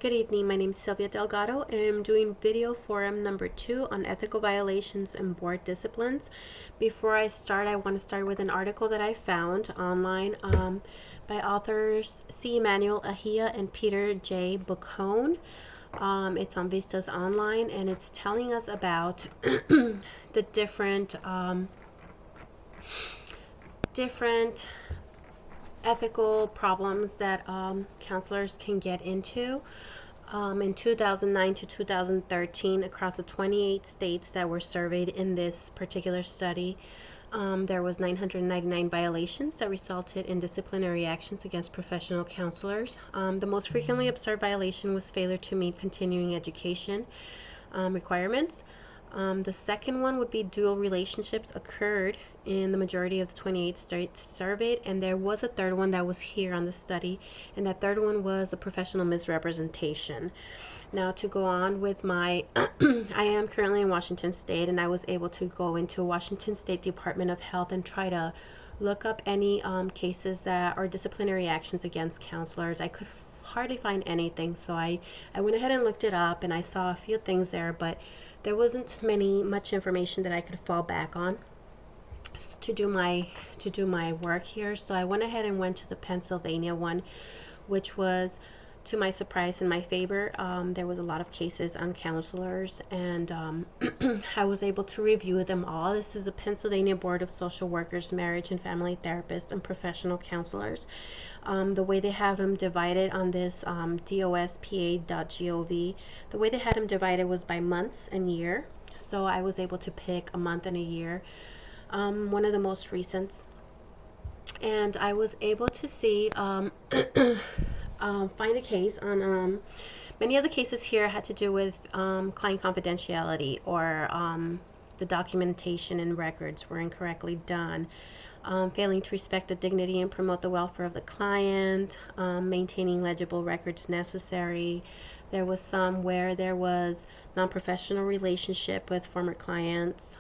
Good evening, my name is Sylvia Delgado and I'm doing video forum number 2 on ethical violations and board disciplines. Before I start, I want to start with an article that I found online by authors C. Emmanuel Ahia and Peter J. Boccone. It's on Vistas Online and it's telling us about the different ethical problems that counselors can get into. In 2009 to 2013, across the 28 states that were surveyed in this particular study, there was 999 violations that resulted in disciplinary actions against professional counselors. The most frequently observed violation was failure to meet continuing education requirements. The second one would be dual relationships occurred in the majority of the 28 states surveyed, and there was a third one that was here on the study, and that third one was a professional misrepresentation. Now, to go on with my I am currently in Washington State, and I was able to go into Washington State Department of Health and try to look up any cases that are disciplinary actions against counselors. I could hardly find anything, so I went ahead and looked it up, and I saw a few things there, but there wasn't much information that I could fall back on to do my work here. So I went ahead and went to the Pennsylvania one, which was, to my surprise and my favor. There was a lot of cases on counselors, and I was able to review them all. This is the Pennsylvania Board of Social Workers, Marriage and Family Therapists, and Professional Counselors. The way they have them divided on this dospa.gov, the way they had them divided was by months and year. So I was able to pick a month and a year, one of the most recent, and I was able to see find a case on many of the cases here had to do with client confidentiality, or the documentation and records were incorrectly done, failing to respect the dignity and promote the welfare of the client, maintaining legible records necessary. There was some where there was non-professional relationship with former clients.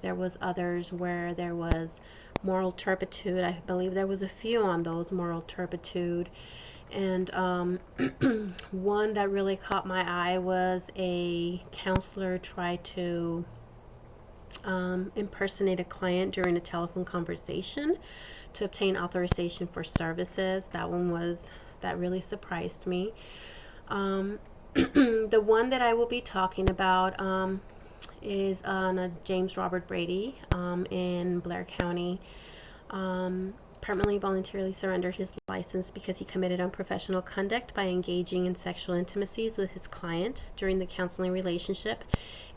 There was others where there was moral turpitude. I believe there was a few on those, moral turpitude. And one that really caught my eye was a counselor tried to impersonate a client during a telephone conversation to obtain authorization for services. That really surprised me. The one that I will be talking about is on James Robert Brady in Blair County. Permanently voluntarily surrendered his license because he committed unprofessional conduct by engaging in sexual intimacies with his client during the counseling relationship,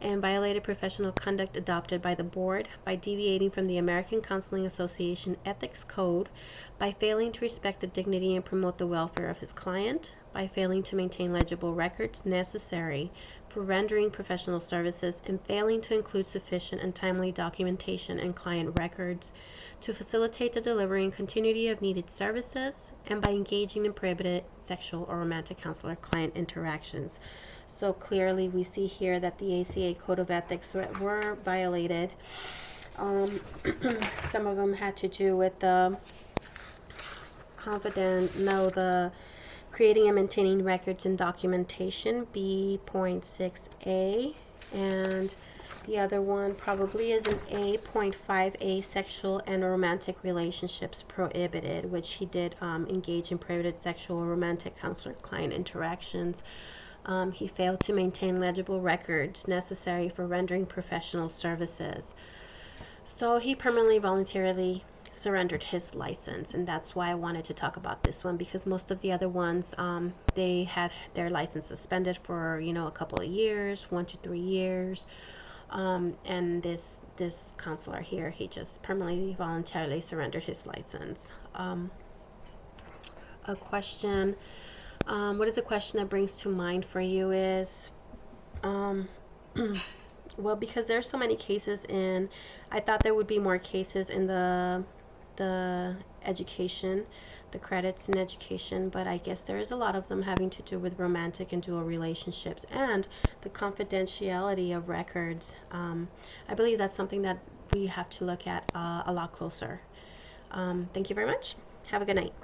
and violated professional conduct adopted by the board by deviating from the American Counseling Association Ethics Code, by failing to respect the dignity and promote the welfare of his client, by failing to maintain legible records necessary for rendering professional services, and failing to include sufficient and timely documentation and client records to facilitate the delivery and continuity of needed services, and by engaging in prohibited sexual or romantic counselor-client interactions. So clearly we see here that the ACA Code of Ethics were violated. Some of them had to do with the creating and maintaining records and documentation, B.6a, and the other one probably is an A.5a, sexual and romantic relationships prohibited, which he did engage in prohibited sexual or romantic counselor-client interactions. He failed to maintain legible records necessary for rendering professional services. So he permanently voluntarily surrendered his license, and that's why I wanted to talk about this one, because most of the other ones they had their license suspended for a couple of years, 1 to 3 years, and this counselor here, he just permanently voluntarily surrendered his license. A question, what is a question that brings to mind for you is well, because there's so many cases I thought there would be more cases in the education, the credits in education, but I guess there is a lot of them having to do with romantic and dual relationships and the confidentiality of records. I believe that's something that we have to look at a lot closer. Thank you very much. Have a good night.